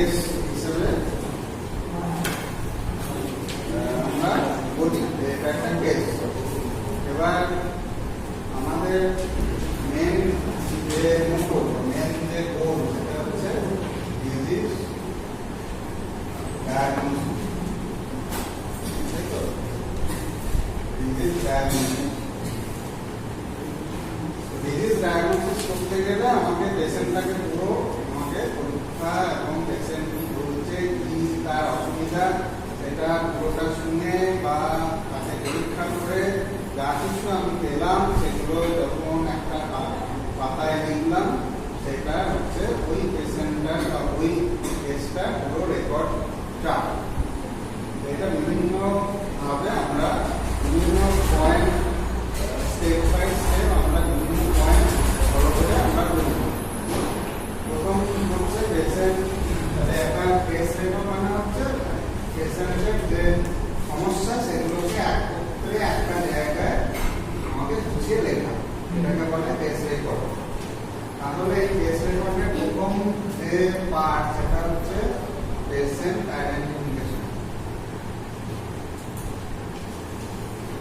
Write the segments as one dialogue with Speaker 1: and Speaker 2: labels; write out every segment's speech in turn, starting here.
Speaker 1: Case হিসেবে আমরা বলি এটা একটা কেস। এবার আমাদের মেন যে গোল সেটা হচ্ছে ডিজিজ ডায়াগনোসিস, তাই তো? ডিজিজ ডায়াগনোসিস করতে গেলে আমাকে পেশেন্টটাকে পুরো পরীক্ষা এবং পেশেন্ট কি বলছে, কি তার অসুবিধা, সেটা পুরোটা শুনে বা তাকে পরীক্ষা করে যা কিছু আমি পেলাম সেগুলো যখন একটা পাতায় লিখলাম, সেটা হচ্ছে ওই পেশেন্টটার বা ওই কেসটা পুরো রেকর্ডটা। এটা বিভিন্ন ভাবে আমরা বিভিন্ন পয়েন্ট স্টেপ বাই স্টেপ আমরা বিভিন্ন পয়েন্ট ফলো করে আমরা করি। প্রথম হচ্ছে পেশেন্ট একটা কেস রেকর্ড মানে হচ্ছে পেশেন্টের যে সমস্যা সেগুলোকে একত্রে একটা জায়গায় আমাকে গুছিয়ে লেখা, এটাকে বলে কেস রেকর্ড। তাহলে এই কেস রেকর্ডের প্রথম যে পার্ট সেটা হচ্ছে পেশেন্ট আইডেন্টিফিকেশন।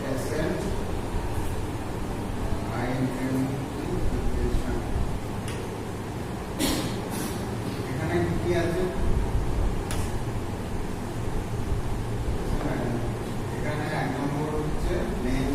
Speaker 1: পেশেন্ট আইডেন্টিফিকেশন এখানে কি আছে? এখানে এক নম্বর হচ্ছে নেম,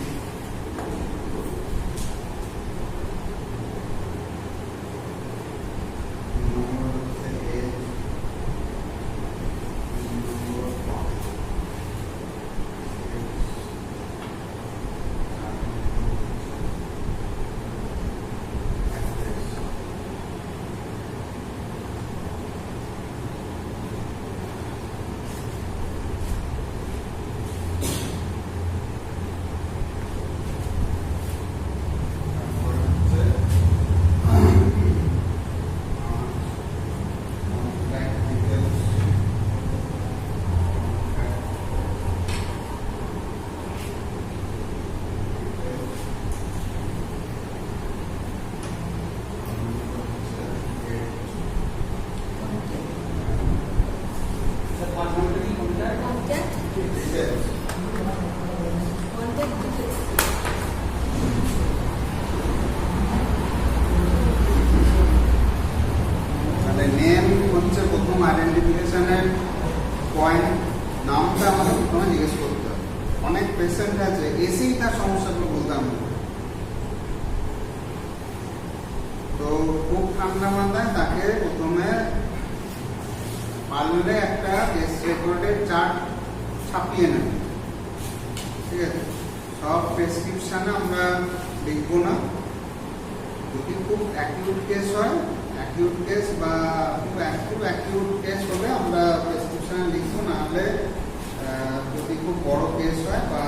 Speaker 1: আইডেন্টিফিকেশনের পয়েন্ট। নামটা আমাদের প্রথমে জিজ্ঞেস করতে হবে। অনেক পেশেন্ট আছে এসেই তার সমস্যাগুলো বলতে হবে, তো খুব ঠান্ডা মাথায় তাকে প্রথমে পারলে একটা কেস রেকর্ডের চার্ট ছাপিয়ে নেবে, ঠিক আছে? সব প্রেসক্রিপশনে আমরা লিখবো না। যদি খুব অ্যাকিউট কেস হয়, অ্যাকিউট কেস বা খুব অ্যাকিউট কেস হলে আমরা প্রেসক্রিপশনে লিখবো, না হলে যদি খুব বড় কেস হয় বা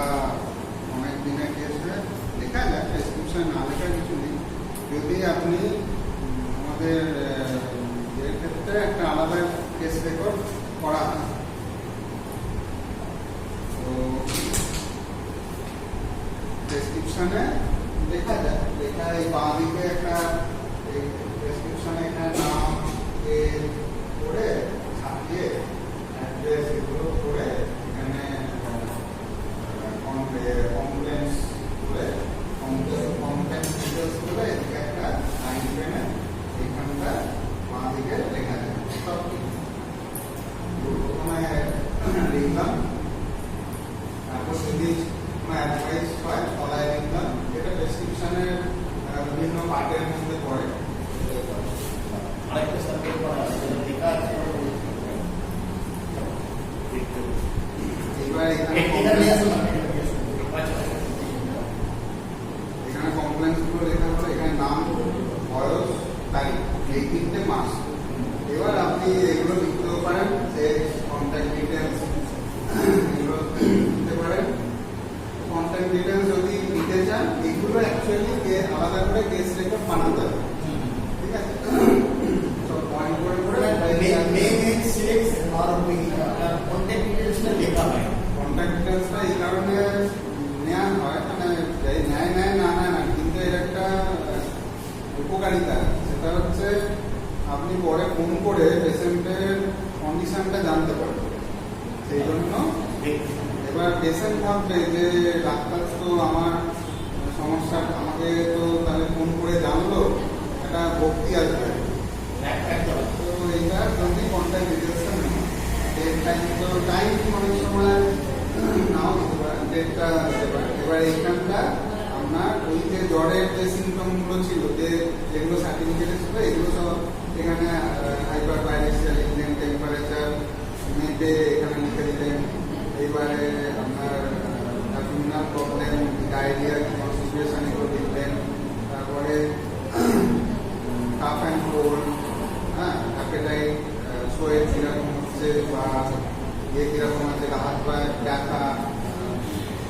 Speaker 1: অনেক দিনের কেস হয় লেখা যায়, প্রেসক্রিপশন না লেখার কিছু নেই। যদি আপনি আমাদের এর ক্ষেত্রে একটা আলাদা কেস রেকর্ড করা হয়, তো প্রেসক্রিপশনে লেখা যায়, লেখা এই বাঁ দিকে একটা প্রেসক্রিপশনে এখানে নাম করে ছাপিয়ে অ্যাড্রেস এগুলো করে এখানে কমপ্লেন্স করে কমপ্লেন্স ডিটেলস করে এদিকে একটা লাইন টেনে এইখানটা বাঁ দিকে লেখা যায়। সব প্রথমে লিখলাম, তারপর যদি অ্যাডভাইস হয় তলায় লিখলাম। এটা প্রেসক্রিপশনের বিভিন্ন পার্টের মধ্যে পড়ে।
Speaker 2: আরেকটা সাবজেক্ট করা আছে লেখা আছে,
Speaker 1: এবার এখানে কমপ্লেন্স গুলো লেখা হলো, এখানে নাম, বয়স, তারিখ, এই তিনটে মাস। এবার আপনি এগুলো লিখতেও পারেন, যে কন্ট্যাক্ট ডিটেলস এগুলো লিখতে পারেন। কন্ট্যাক্ট ডিটেলস যদি নিতে চান, এগুলো অ্যাকচুয়ালি আলাদা করে কেস রেকর্ড বানাতে হবে, ঠিক আছে? সব পয়েন্ট করে করে
Speaker 2: কন্ট্যাক্ট ডিটেলসটা লেখা হয়।
Speaker 1: কন্ট্যাক্ট ডিটেলসটা এই কারণে নেওয়া হয়, মানে নেয় না, কিন্তু এর একটা উপকারিতা, সেটা হচ্ছে আপনি পরে ফোন করে পেশেন্টের কন্ডিশনটা জানতে পারবে। সেই জন্য এবার পেশেন্ট ভাববে যে ডাক্তার তো আমার সমস্যা আমাকে তো তাহলে ফোন করে জানলো, একটা ভক্তি আসবে। তো এইটার জন্যই কন্ট্যাক্ট ডিটেলসটা নেওয়া। ডেট টাইম তো টাইম অনেক সময় নাও দিতে পারে, ডেটটা দিতে পারে। এবার এইখানটা আপনার ওই যে জ্বরের যে সিমটমগুলো ছিল, যেগুলো সার্টিফিকেটে ছিল, এগুলো সব এখানে হাইপার ভাইরাসিয়াল ইন্ডিয়ান টেম্পারেচার মেপে এখানে লিখে দিলেন। এইবারে আপনার অ্যাবডোমিনাল প্রবলেম, ডায়রিয়া, কনস্টিপেশন এগুলো লিখলেন। তারপরে কাফ অ্যান্ড কোল্ড, হ্যাঁ, অ্যাপেটাইট, সোয়েট কিরকম হচ্ছে বা কিরকম আছে, হাত পায়ে ব্যথা,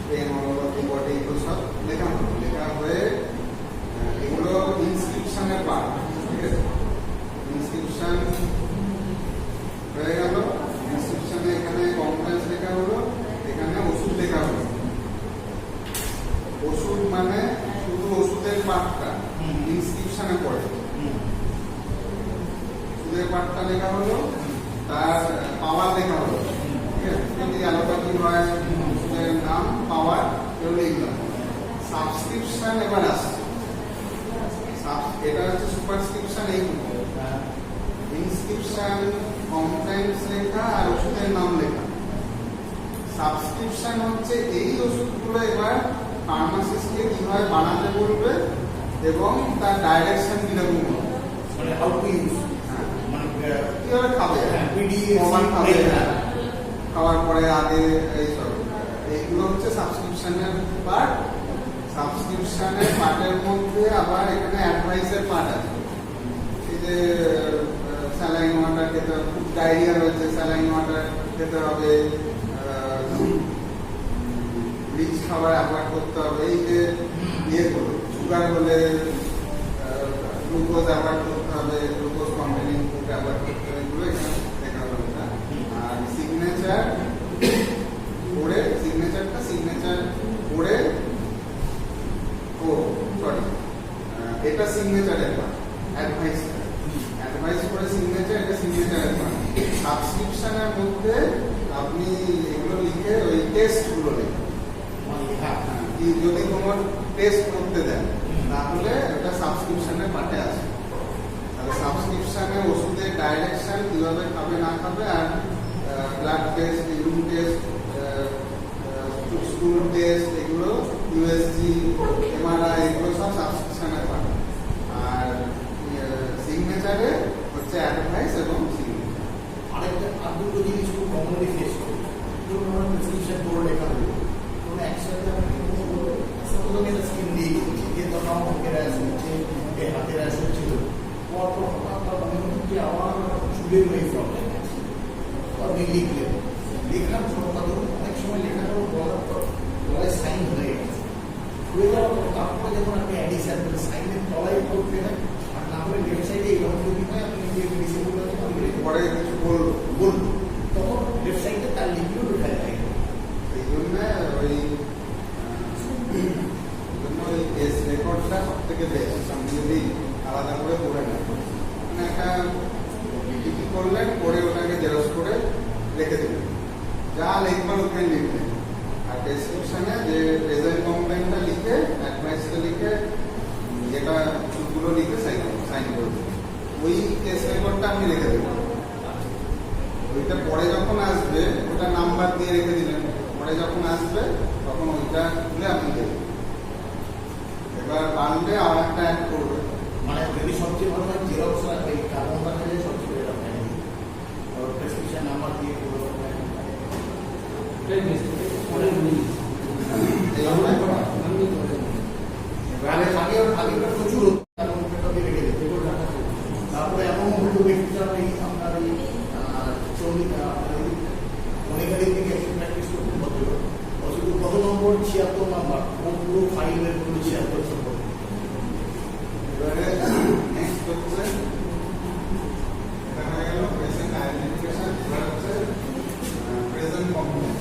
Speaker 1: pain all over the body, এগুলো সব লেখা হলো। লেখা হয়ে এগুলো ইনস্ক্রিপশনের পার্ট, ঠিক আছে? ইনস্ক্রিপশন হয়ে গেল। ইনস্ক্রিপশনে এখানে কমপ্লেন্স লেখা হলো, এখানে ওষুধ লেখা হলো। ওষুধ মানে শুধু ওষুধের পার্টটা ইনস্ক্রিপশনে পড়ে। ওষুধের পার্টটা লেখা হলো, তার পাওয়ার লেখা হলো, ঠিক আছে? যদি অ্যালোপ্যাথি হয় ওষুধের নাম, পাওয়ার, এগুলো লিখলাম। সাবস্ক্রিপশন এবার আসছে। এটা হচ্ছে সুপারস্ক্রিপশন। এইটুকু ইনস্ক্রিপশন, কমপ্লেন্স লেখা আর ওষুধের নাম লেখা। সাবস্ক্রিপশন হচ্ছে এই ওষুধগুলো এবার ফার্মাসিস্টকে কিভাবে বানাতে বলবে এবং তার ডাইরেকশন কিরকম হবে,
Speaker 2: মানে হাউ টু ইউজ, মানে
Speaker 1: কিভাবে খাবে, কখন খাবে, খাওয়ার পরে আগে, এইসব। এইগুলো হচ্ছে সাবস্ক্রিপশনের পার্ট। সাবস্ক্রিপশনের পার্টের মধ্যে আবার এখানে অ্যাডভাইসের পার্ট আছে। এই যে স্যালাইন ওয়াটার খেতে হবে, খুব ডায়রিয়া রয়েছে, স্যালাইন ওয়াটার খেতে হবে, রিচ খাবার অ্যাভয়েড করতে হবে। এই যে ইয়েগুলো, সুগার হলে গ্লুকোজ অ্যাভয়েড করতে হবে, গ্লুকোজ কন্টেনিং ফুড অ্যাভয়েড করতে হবে, এগুলো এখানে লেখা হবে। আর সিগনেচার করে, সিগনেচার করে, এটা সিগনেচারের পার্ট। অ্যাডভাইস করে সিগনেচার, এটা সিগনেচারের পার্ট। সাবস্ক্রিপশনের মধ্যে আপনি এগুলো লিখে ওই টেস্টগুলো লিখে, যদি কোনো টেস্ট করতে দেন, তাহলে এটা সাবস্ক্রিপশনের পার্টে আছে। তাহলে সাবস্ক্রিপশনে ওষুধের ডাইরেকশন, কিভাবে খাবে না খাবে, আর blood test, urine test, stool test, এগুলো ইউএসজি, এমআরআই, এগুলো সব সাবস্ক্রিপশনের পার্ট। আর সিগনেচারে হচ্ছে অ্যাডভাইস এবং সিগনেচার।
Speaker 2: আরেকটা আর দুটো জিনিস খুব কমনলি ফেস করি। ধরুন আমরা প্রেসক্রিপশন বোর্ড লেখা হলো, ধরুন একসাথে আমি একটা স্কিন দিয়ে দিচ্ছি, যে ধরুন আমার মুখের র্যাশ হচ্ছে, হাতের র্যাশ হচ্ছিল, পরপর হঠাৎ মনে হচ্ছে যে আমার চুলের ওই প্রবলেম আছে, তো আপনি লিখলেন। লেখার কথা ধরুন অনেক সময় লেখাটাও গলায় সাইন হয়ে গেছে, হয়ে যাওয়ার পর তারপরে যখন আপনি অ্যাডিশন করে সাইনের তলায় করতে হয়, আর না হলে লেফট সাইডে এইরকম যদি হয়, আপনি যে মেডিসিনগুলো
Speaker 1: পরে কিছু
Speaker 2: বলবো, তখন লেফট সাইডে তার লিখলেও লেখা যায়।
Speaker 1: এই জন্য ওই কেস রেকর্ডটা সব থেকে বেস্ট। আপনি যদি আলাদা করে পড়ে নেন, মানে একটা ডিপি করলেন, করে ওটাকে জেরক্স করে রেখে দেবেন, যা লিখবার ওখানে লিখবেন। আর প্রেসক্রিপশনে যে প্রেজেন্ট কমপ্লেনটা লিখে, অ্যাডভাইসটা লিখে, যেটা ওষুধগুলো লিখে সাইন করে দেবেন। ওই কেস রেকর্ডটা আপনি রেখে দেবেন। ওইটা পরে যখন আসবে, ওটা নাম্বার দিয়ে রেখে দিলেন, পরে যখন আসবে তখন ওইটা খুলে আপনি দেবেন। এবার বানলে আর একটা অ্যাড করবে।
Speaker 2: মানে যদি সবচেয়ে ভালো হয় জেরক্স রাখবে, কার্বন রাখলে সবচেয়ে ভালো হয়, প্রেসক্রিপশন নাম্বার দিয়ে আগে প্রচুর তারপরে এমন হতো ব্যক্তিরা আপনার অনেকের দিকে প্র্যাকটিস করতে হতো, শুধু কত নম্বর 76 নম্বর, ও পুরো ফাইলের পুরো 76 নম্বর।
Speaker 1: এবারে নেক্সট হচ্ছে এটা হয়ে গেল পেশেন্ট আইডেন্টিফিকেশন। এবার হচ্ছে প্রেজেন্ট কমপ্লেন।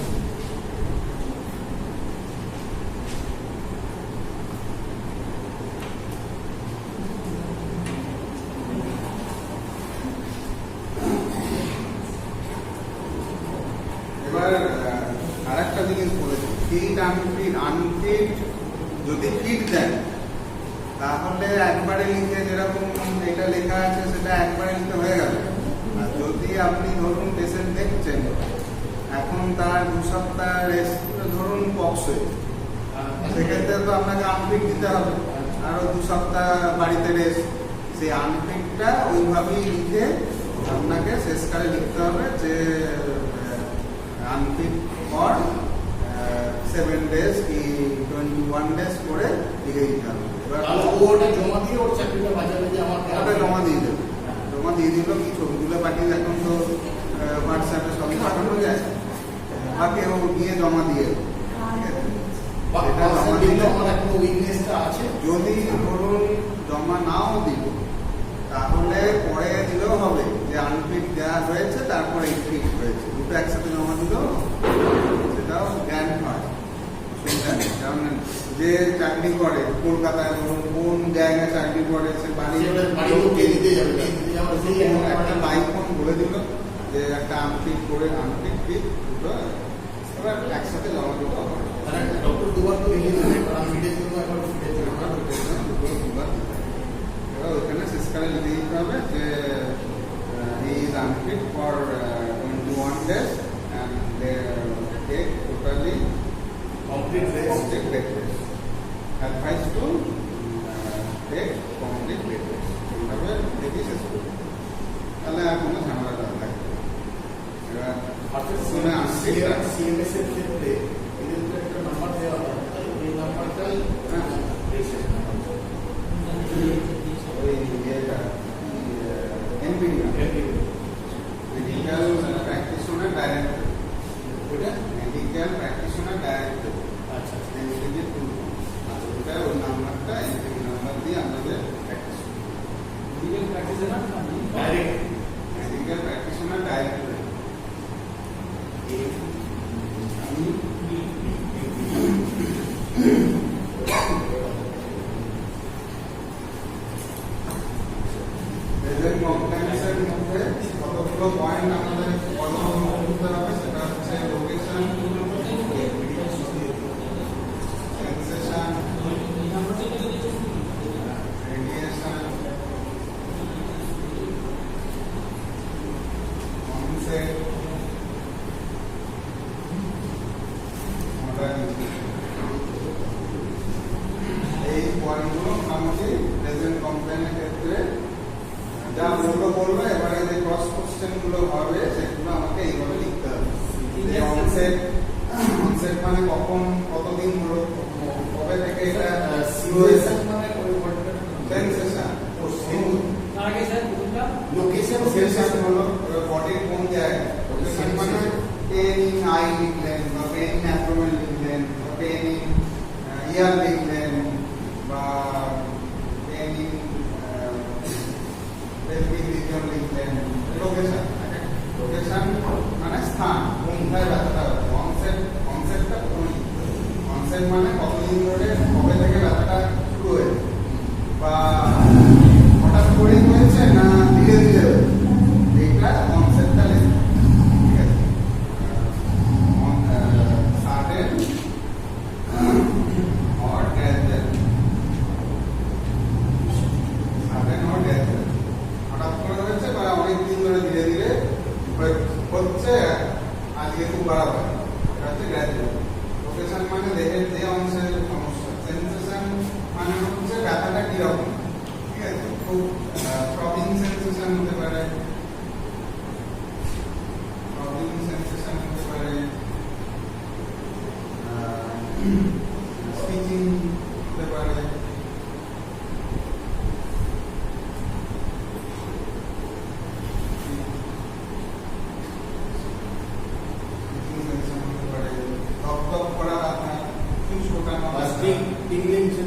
Speaker 1: এবার আরেকটা জিনিস বলেছি, ফিট আনফিট, আনফিট যদি ফিট দেন তাহলে একবারে লিখে যেরকম এটা লেখা আছে সেটা একবারে লিখে হয়ে গেল। আর যদি আপনি ধরুন পেশেন্ট দেখছেন, এখন তার 2 সপ্তাহ রেস্ট, ধরুন পক্স হয়েছে, সেক্ষেত্রে তো আপনাকে আনফিট দিতে হবে, আরো 2 সপ্তাহ বাড়িতে রেস্ট। সেই আনফিটটা ওইভাবেই লিখে আপনাকে শেষকালে লিখতে হবে যে আনফিট ফর 7 days কি 21 days করে লিখে দিতে হবে। এবার
Speaker 2: ওটা জমা দিয়ে ওর চাকরিটা বাঁচাবে যে আমাকে
Speaker 1: ওটা জমা দিয়ে দেবে, জমা দিয়ে দিল, কি ছবিগুলো পাঠিয়ে এখন তো হোয়াটসঅ্যাপে সবই পাঠানো যায়, বা কেউ নিয়ে জমা দিয়ে দেবে। এটা জমা দিলে
Speaker 2: আমার এখনো উইকনেসটা আছে।
Speaker 1: যদি ধরুন জমা নাও দিল তাহলে পরে দিলেও হবে যে আনফিট দেওয়া হয়েছে তারপরে ফিট হয়েছে, দুটো একসাথে জমা দিলেও সেটাও জ্ঞান হয়। সেটা নেই, কারণ যে চাকরি করে কলকাতায়, ধরুন কোন জায়গায় চাকরি করে, সে
Speaker 2: বাড়িতে দিতে যাবে,
Speaker 1: একটা বাইক ফোন বলে দিল যে একটা আনফিট করে আনফিট ফিট দুটো এবার একসাথে জমা দিতে হবে।
Speaker 2: ডক্টর দুবার তো লিখে দেবে, কারণ ফিটের জন্য একবার ফিটের জন্য
Speaker 1: এবার ওইখানে শেষকালে লিখে দিতে হবে যে he is unfit for 21 days and they take totally
Speaker 2: complete rest.
Speaker 1: bed rest. Advice to take complete bed rest. এইভাবে দেখি শেষ করবো, তাহলে আর কোনো ঝামেলাটা থাকবে না। এবার শুনে আসছি
Speaker 2: সিএমএস এর ক্ষেত্রে এদের তো একটা নাম্বার দেওয়া হয়, এই নাম্বারটাই
Speaker 1: ওই ইয়েটা এনপিডি মেডিকেল প্র্যাকটিশনার ডাইরেক্টর,
Speaker 2: ওটা
Speaker 1: মেডিকেল প্র্যাকটিশনার ডাইরেক্টর,
Speaker 2: আচ্ছা
Speaker 1: এনপিডি ওটা ওই নাম্বারটা এনপিডি নাম্বার দিয়ে আমাদের practice
Speaker 2: direct
Speaker 1: medical practitioner director. Present কমপ্লেন্সের মধ্যে কতগুলো পয়েন্ট আমাদের অবলম্বন করতে হবে, সেটা হচ্ছে লোকেশন, সেন্সেশন, রেডিয়েশন, অনসেট, এই পয়েন্টগুলো মোটামুটি প্রেজেন্ট কমপ্লেনের ক্ষেত্রে যা বলবো, এবারে যে ক্রস কোশ্চেন গুলো হবে সেগুলো আমাকে এইভাবে লিখতে হবে। অনসেট মানে কখন, কতদিন হলো, কবে থেকে এটা শুরু হয়েছে,
Speaker 2: মানে
Speaker 1: সেন্সেশন,
Speaker 2: লোকেশন
Speaker 1: লোকেশন হলো বডির কোন জায়গায়, লোকেশন মানে পেন ইন আই লিখলেন, বা পেন ইন অ্যাবডোমেন লিখলেন, বা পেন ইন ইয়ার লিখলেন, বা পেন ইন পেলভিক রিজিয়ন লিখলেন। লোকেশন, লোকেশন মানে স্থান, কোনটায় ব্যথাটা হচ্ছে। কনসেপ্টটা কোন, কনসেপ্ট মানে কতদিন ধরে, কবে থেকে ব্যথাটা শুরু হয়েছে, বা হঠাৎ করেই হয়েছে না ধীরে ধীরে হয়েছে, এইটা কনসেপ্টটা লিখবে। ঠিক আছে, sudden or gradual, sudden or gradual, হঠাৎ করে হয়েছে বা অনেক দিন ধরে ধীরে ধীরে হচ্ছে, আজকে খুব বাড়াবে, এটা হচ্ছে গ্র্যাজুয়াল। লোকেশন মানে দেহের যে অংশের সমস্যা, সেন্সেশন মানে হচ্ছে ব্যথাটা কিরকম, ঠিক আছে, খুব থ্রবিং সেন্সেশন হতে পারে, থ্রবিং সেন্সেশন হতে পারে, স্টিচিং হতে পারে,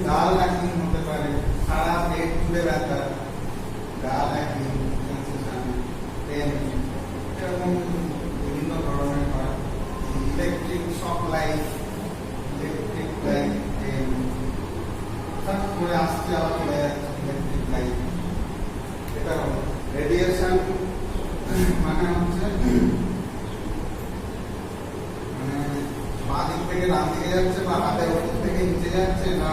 Speaker 1: ডাল একদিন হতে পারে, সারা পেট জুড়ে ব্যথা, ডাল একদিন সেন্সেশন, পেন, এরকম বিভিন্ন ধরনের হয়। Electric shock light, electric light, pain, হঠাৎ করে আসছে আবার চলে যাচ্ছে ইলেকট্রিক লাইট, এটা হলো রেডিয়েশন। মানে হচ্ছে যাচ্ছে বা হাতের ওপর থেকে নিচে যাচ্ছে না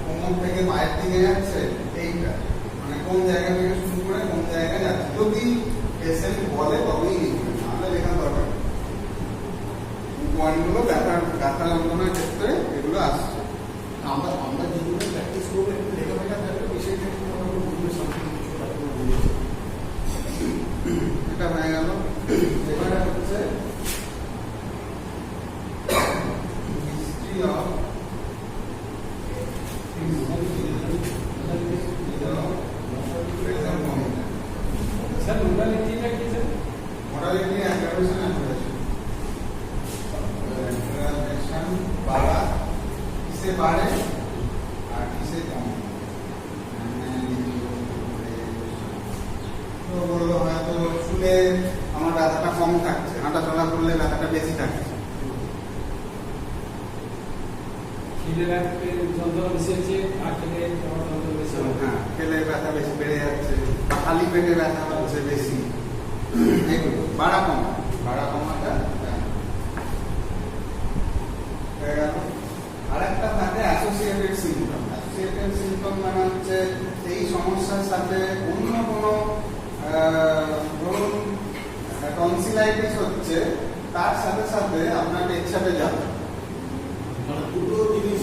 Speaker 1: কোমর থেকে পায়ের দিকে যাচ্ছে, এইটা মানে কোন জায়গা থেকে শুরু করে কোন জায়গায় যাচ্ছে যদি পেশেন্ট বলে তবেই লিখবেন, নাহলে লেখা দরকার নেই। পয়েন্টগুলো ব্যথা যন্ত্রণার ক্ষেত্রে এগুলো আসছে।
Speaker 2: আমরা আমরা যেগুলো প্র্যাকটিস করবো একটু লেখাপড়া থাকলে বেশি ক্ষেত্রে আমরা বুঝবে সামনে কিছু ডাক্তার বুঝেছে।
Speaker 1: এটা হয়ে গেল। এবারে হচ্ছে হিস্ট্রি অফ
Speaker 3: স্যার মোডালিটিটা কি স্যার?
Speaker 1: মোডালিটি অ্যাগ্রাভেশন অ্যাগ্রাভেশন বাড়া কিসে বাড়ে আর কিসে কমে। তো বললো হয়তো শুলে আমার ব্যথাটা কম থাকছে, হাঁটা চলা করলে ব্যথাটা বেশি থাকছে।
Speaker 3: খিদে লাগবে যন্ত্রণা বেশি হচ্ছে, আর খেলে আমার যন্ত্রণা বেশি হবে।
Speaker 1: হ্যাঁ, খেলে ব্যথা বেশি বেড়ে যাচ্ছে, বা খালি পেটে ব্যথা হচ্ছে বেশি, এগুলো বাড়া কমাটা হয়ে গেল। আরেকটা থাকে অ্যাসোসিয়েটেড সিম্পটম। অ্যাসোসিয়েটেড সিম্পটম মানে হচ্ছে এই সমস্যার সাথে অন্য কোনো ধরুন টনসিলাইটিস হচ্ছে, তার সাথে সাথে আপনার পেচ্ছাপে যাবে,
Speaker 2: মানে দুটো জিনিস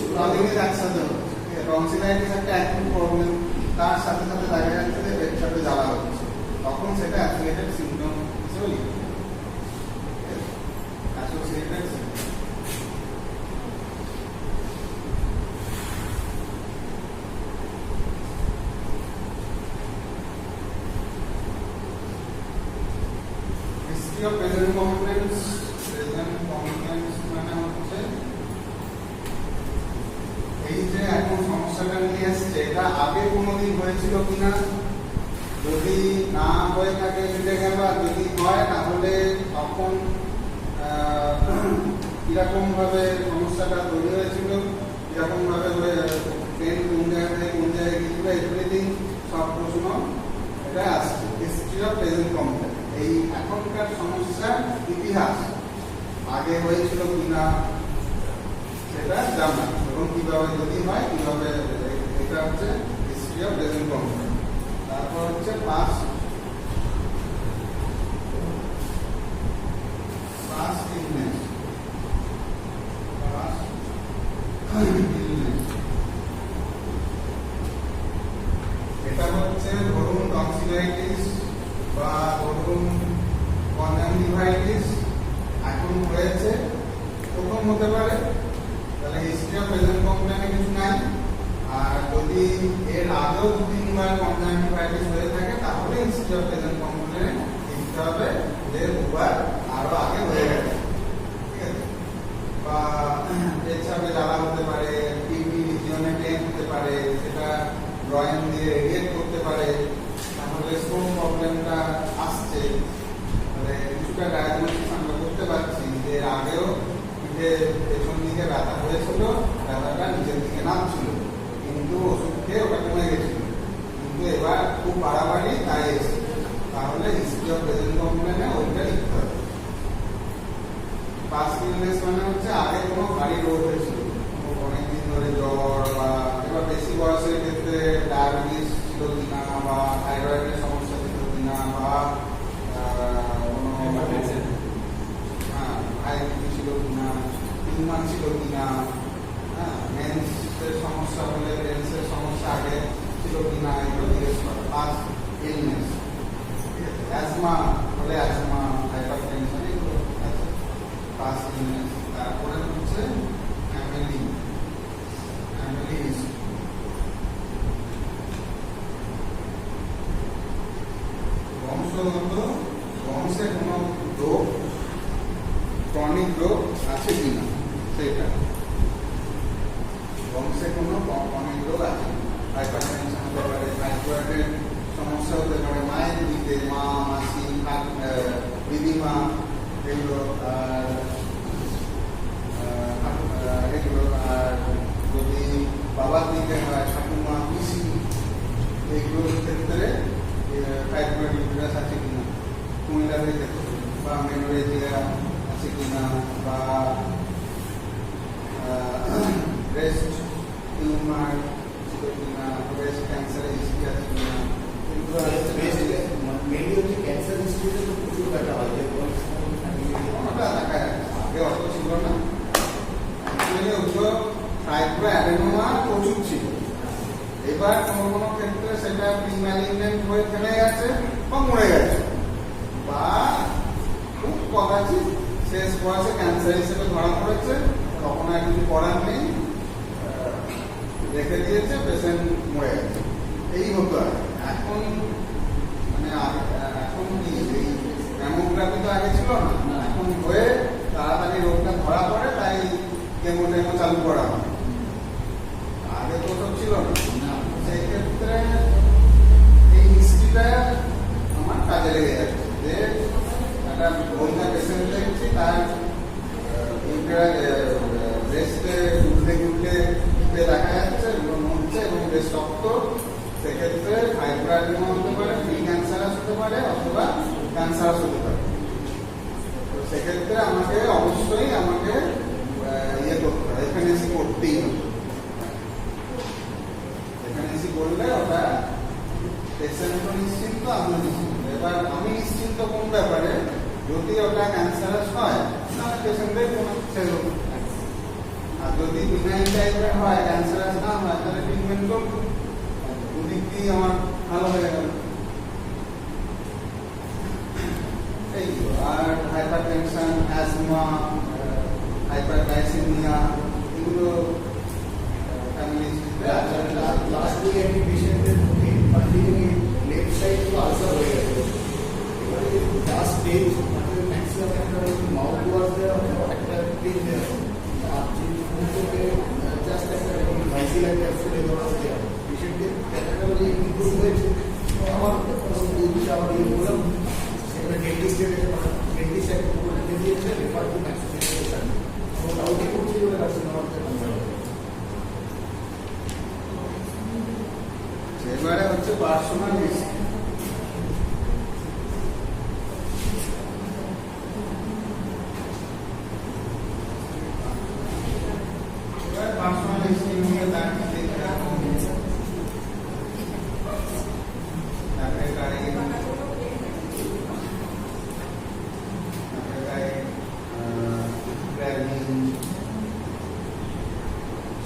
Speaker 1: একসাথে হচ্ছে। টনসিলাইটিস একটা অ্যাকিউট প্রবলেম, তার সাথে সাথে দেখা যাচ্ছে যে পেচ্ছাপে জ্বালা হচ্ছে, তখন সেটা অ্যাসোসিয়েটেড সিম্পটম হিসেবে লিখবে। Associated symptom. History of present complaints মানে হচ্ছে এই যে এখন সমস্যাটা নিয়ে এসছে, এটা আগে কোনোদিন হয়েছিল কিনা, যদি না হয়ে থাকে মিটে গেল, আর যদি হয় তাহলে তখন কিরকম ভাবে সমস্যাটা তৈরি হয়েছিল, কিরকম ভাবে ট্রেন কোন জায়গা থেকে কোন জায়গায় গিয়েছিল, এভরিথিং সব প্রশ্ন এটা আসছে। হিস্ট্রি অফ প্রেজেন্ট কমপ্লেন, এই এখনকার সমস্যার ইতিহাস আগে হয়েছিল কিনা সেটা জানা, এবং কিভাবে যদি হয় কিভাবে, এটা হচ্ছে হিস্ট্রি অফ প্রেজেন্ট কমপ্লেন। তারপর হচ্ছে পাস্ট ইলনেস। এটা হচ্ছে ধরুন টনসিলাইটিস বা ধরুন কনজাংটিভাইটিস এখন হয়েছে, প্রথম হতে পারে, তাহলে হিস্ট্রি অফ প্রেজেন্ট কমপ্লেনে কিছু নাই। আর যদি এর আগেও 2-3 বার কনজাংটিভাইটিস হয়ে থাকে তাহলে হিস্ট্রি অফ প্রেজেন্ট কমপ্লেনে লিখতে হবে যে দুবার আরো আগে হয়ে গেছে, ঠিক আছে। বা পেচ্ছাপে জ্বালা হতে পারে, কিডনি রিজিয়নে পেন হতে পারে, সেটা ড্রয়িং দিয়ে রেডিয়েট করতে পারে, তাহলে স্টোন প্রবলেমটা আসছে, মানে কিছুটা ডায়াগনোসিস আমরা করতে পারছি যে আগেও পিঠে পেছন দিকে ব্যথা হয়েছিল, ব্যথাটা নিচের দিকে নামছিল, কিন্তু ওষুধ খেয়ে ওটা কমে গেছিল, কিন্তু এবার খুব বাড়াবাড়ি তাই এসেছে, তাহলে হিস্ট্রি অফ প্রেজেন্ট কমপ্লেনে ওইটা লিখতে হবে। পাস্ট ইলনেস মানে হচ্ছে আগে কোনো ভারী রোগ হয়েছিল, অনেকদিন ধরে জ্বর, বা এবার বেশি বয়সের ক্ষেত্রে ডায়াবেটিস ছিল কিনা, বা থাইরয়েডের সমস্যা ছিল কিনা, বা ছিল কিনা, টিউমার ছিল কিনা, মেন্সের সমস্যা হলে মেন্সের সমস্যা আগে ছিল কিনা, এগুলো জিজ্ঞেস করা। পাস্ট ইলনেস, অ্যাজমা হলে অ্যাজমা, হাইপারটেনশন, এগুলো আছে পাস্ট ইলনেস। তারপরে হচ্ছে ফ্যামিলি হিস্ট্রি। বংশগত, বংশে কোনো রোগ, ক্রনিক রোগ আছে কিনা সেটা, বংশে কোনো ক্রনিক রোগ আছে, হাইপারটেনশন হতে পারে, থাইরয়েডের সমস্যা হতে পারে, মায়ের দিকে মা, মাসি, দিদিমা, এগুলো, আর এগুলো, আর যদি বাবার দিকে হয় ঠাকুমা, পিসি, এইগুলোর ক্ষেত্রে থাইরয়েড ইউটেরাস আছে কিনা, মহিলাদের ক্ষেত্রে, বা মেনোরেজিয়া আছে কিনা, বা ব্রেস্ট টিউমার ছিল কিনা, ব্রেস্ট ক্যান্সারের হিস্ট্রি আছে কিনা, এগুলো
Speaker 2: মেনলি হচ্ছে ক্যান্সার হিস্ট্রিতে তো প্রচুর দেখা হয় যে
Speaker 1: ওটা দেখা যায়। আগে অত ছিল না, অ্যাকচুয়ালি ওগুলো ফাইব্রো অ্যাডেনোমা প্রচুর ছিল। এবার কোনো কোনো ক্ষেত্রে সেটা প্রিম্যালিগন্যান্ট হয়ে ফেলে গেছে বা মরে গেছে, বা খুব কদাচিৎ শেষ বয়সে ক্যান্সার হিসেবে ধরা পড়েছে, তখন আর কিছু করার নেই, রেখে দিয়েছে, পেশেন্ট মরে গেছে। এই হতো আর এখন মানে এখন কি এই ম্যামোগ্রাফি তো আগে ছিল না, এখন হয়ে তাড়াতাড়ি রোগটা ধরা পড়ে, তাই কেমো টেমো চালু করা হয়। আগে তো সব ছিল না। সেই ক্ষেত্রে এই হিস্ট্রিটা আমার কাজে লেগে যাচ্ছে যে একটা বন্যা পেশেন্ট দেখছি, তার ব্রেস্টে উঠলে উঠলে দেখা যাচ্ছে, নড়ছে এবং বেশ শক্ত। সেক্ষেত্রে ফাইব্রোঅ্যাডেনোমা হতে পারে, প্রি ক্যান্সারাস হতে পারে, অথবা ক্যান্সারাস হতে পারে। তো সেক্ষেত্রে আমাকে অবশ্যই ইয়ে করতে হবে, এফএনএসি করতেই হবে। এফএনএসি করলে ওটা পেশেন্টও নিশ্চিন্ত, আমিও নিশ্চিন্ত। এবার আমি নিশ্চিন্ত কোন ব্যাপারে, যদি ওটা ক্যান্সারাস হয় তাহলে পেশেন্টের কোনো ছেড়ে, আর যদি বিনাইন টাইপের হয়, ক্যান্সারাস না হয়, তাহলে ট্রিটমেন্ট করব। দুদিক দিয়ে আমার ভালো হয়ে গেল। এই আর হাইপারটেনশন, অ্যাজমা, হাইপারগ্লাইসেমিয়া, এগুলো ফ্যামিলি
Speaker 2: লাস্ট উইক একটি পেশেন্টের মধ্যে পার্টিকুলারলি লেফট সাইড তো আলসার হয়ে গেছে। এবারে লাস্ট স্টেজ মানে ম্যাক্সিমাম একটা মাউথ ওয়াশ দেওয়া একটা পেন দেওয়া, আর যে মুখকে জাস্ট একটা ভাইসিলার ক্যাপসুল দেওয়া হচ্ছে। পেশেন্টের ক্যাটাগরি ইমপ্রুভ হয়েছে। আমার আবার ইয়ে বললাম সেখানে ডেন্টিস্টের ডেন্টিস্ট একটা লিখে দিয়েছে, রেফার টু ম্যাক্সিমাইজেশন। ডাউটই করছি বলে কার্সিনোমার
Speaker 1: এবারে হচ্ছে পার্সোনাল হিস্ট্রি। এবার পার্সোনাল হিস্ট্রি নিয়ে তাকে দেখতে হবে, তাকে গাড়ি ট্রাভেলিং,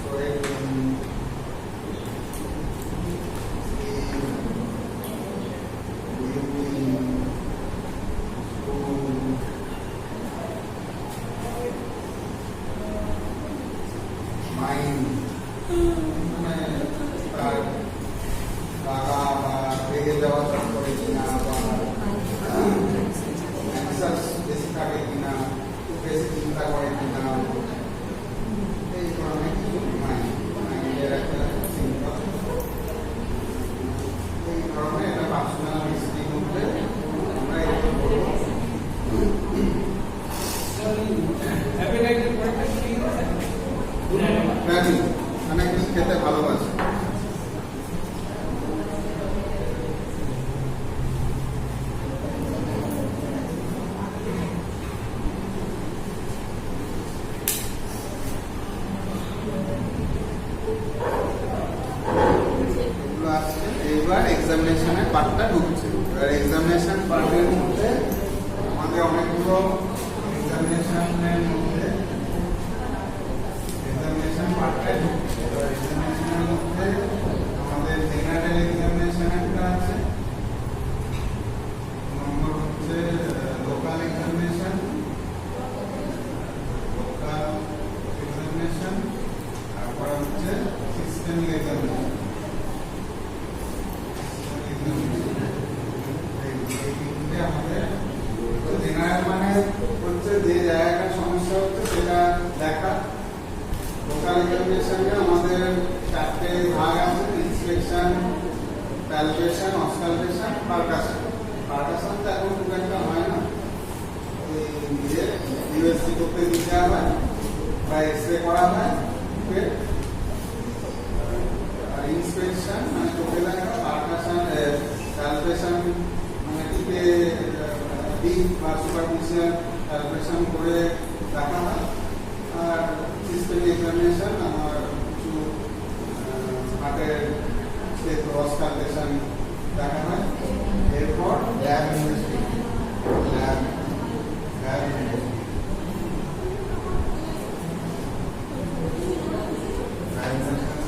Speaker 1: সোয়েটিং, মাইন্ড, মানে তার রাগা বা রেগে যাওয়া করে কিনা, বা অ্যাংসাস বেশি থাকে কিনা, খুব বেশি চিন্তা করে কিনা, এই ধরনের কিছু মাইন্ডের একটা চিন্তা। এই ধরনের একটা পার্সোনাল হিস্ট্রি মধ্যে আমরা এগুলো করবো।
Speaker 3: হ্যাপিটাইটিস পরীক্ষা কি আছে?
Speaker 1: রাজি মানে কি খেতে ভালোবাসে। এইবার এক্সামিনেশনের পার্টটা ঢুকছে। এবার এক্সামিনেশন পার্টের মধ্যে আমাদের অনেকগুলো এক্সামিনেশনের মধ্যে এক্সামিনেশন পার্টটা ঢুকছে। এবার এক্সামিনেশনের মধ্যে আমাদের জেনারেল এক্সামিনেশন একটা আছে, নম্বর হচ্ছে লোকাল এক্সামিনেশন, তারপরে হচ্ছে সিস্টেমিক এক্সামিনেশন। আমাদের জেনারেল মানে হচ্ছে যে জায়গাটার সমস্যা হচ্ছে সেটা দেখা। লোকাল এক্সামিনেশনে আমাদের 4টে ভাগ আছে, ইন্সপেকশন, প্যালপেশন, অসকালপেশন, পারকাশন। পারকাশন তো এখন খুব একটা হয় না, ইউএসসি করতে দিতে হয় বা এক্সরে করা হয়। আর ইন্সপেকশন মানে চোখে দেখা, পারকাশন, প্যালপেশন মানে টিপে ডিপ বা সুপারফিশিয়াল প্যালপেশন করে দেখা হয়। আর সিস্টেমিক এক্সামিনেশন আমার হাতের অস্কালটেশন দেখা হয়। এরপর ল্যাব ইনভেস্টিগেশন, ল্যাব ইনভেস্টিগেশন,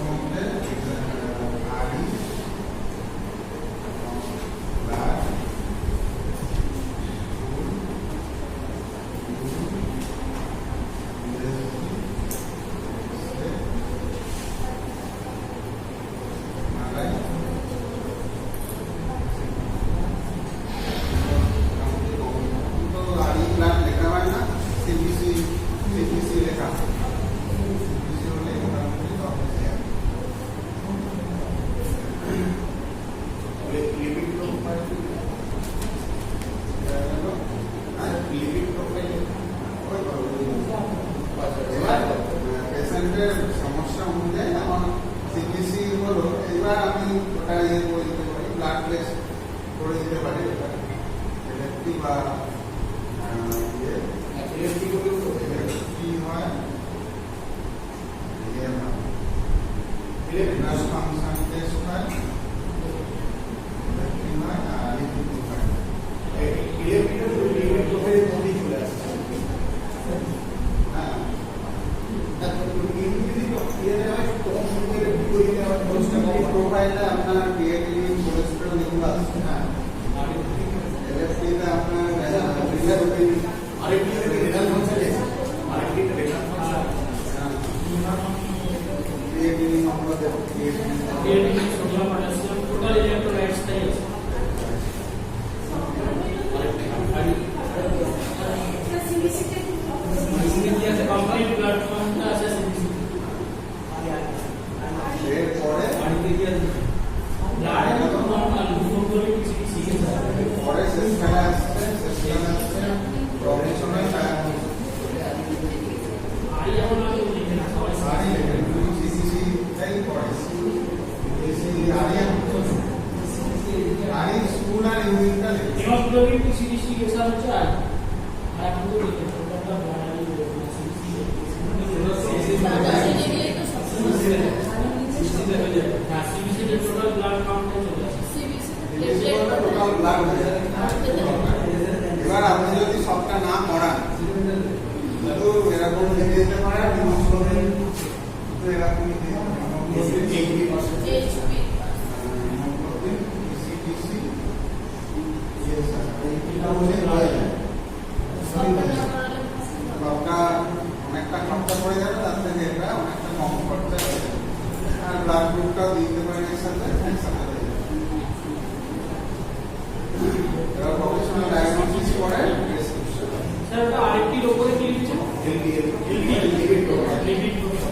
Speaker 1: মধ্যে আড়ি ব্লাড লেখা হয় না, সিবিসি লেখা হয়। সিবিসি হলে মোটামুটি সব হয়ে যায়।
Speaker 2: লিপিড প্রোফাইল, লিপিড প্রোফাইল
Speaker 1: পেশেন্টের সমস্যা অনুযায়ী আমার সিবিসি হলো, এবার আমি ওটা করে দিতে পারি, ব্লাড টেস্ট করে দিতে পারি, এলএফটি বা কি হয় ফাংশন টেস্ট হয়, কি হয় আর লিপিড হয়।
Speaker 2: লিপিড প্রোফাইলের মধ্যেই চলে আসছে।
Speaker 1: হ্যাঁ, প্রোফাইলে আপনার ক্রিয়েটিনিন, কোলেস্টেরল এগুলো আছে। হ্যাঁ, এলএফটিতে আপনার
Speaker 2: আরেকটি রেনাল ফাংশন আছে, আরেকটি রেনাল ফাংশন
Speaker 1: ক্রিয়েটিনিন আমরা দেব, creatinine
Speaker 3: creatinine, sodium, potassium, total electrolytes টাই আছে। সিবিসি আছে, কমপ্লিট ব্লাড কাউন্টটা আছে সিবিসি।
Speaker 1: এরপরে
Speaker 3: বাড়িতে গিয়ে ব্লাড নরমাল হিমোগ্লোবিন সিবিসি আছে।
Speaker 1: পরে সেখানে আসছে প্রফেশনাল ডায়াগনোসিস।
Speaker 3: আর যেমন আমি লিখে না সবাই
Speaker 1: সারি সিসিসি তাই পড়ে, আরি স্কুল আর ইউনিটটা লিখে।
Speaker 3: হিমোগ্লোবিন সিবিসি के साथ হচ্ছে আর এখন তো লিখে টোটালটা বড়াই সিবিসি সিবিসি এর টোটাল ব্লাড কাউন্টটা চলে আসে।
Speaker 1: টোটাল ব্লাড হয়ে যায়। এবার আপনি যদি সবটা না করান তো এরকম লিখে দিতে পারেন হিমোগ্লোবিন, তো এরকম লিখে হিমোগ্লোবিন সিবিসি এটা বলে হয়ে যায়। সবটা অনেকটা খরচা পড়ে যাবে, তার থেকে এটা অনেকটা কম খরচা হয়ে যাবে। আর ব্লাড গ্রুপটাও দিতে পারেন একসাথে হয়ে যাবে। এবার প্রফেশনাল ডায়াগনোসিস করে প্রেসক্রিপশন।
Speaker 3: স্যার ওটা আরেকটির উপরে কি লিখছেন?
Speaker 2: Lipid profile.
Speaker 3: Lipid profile.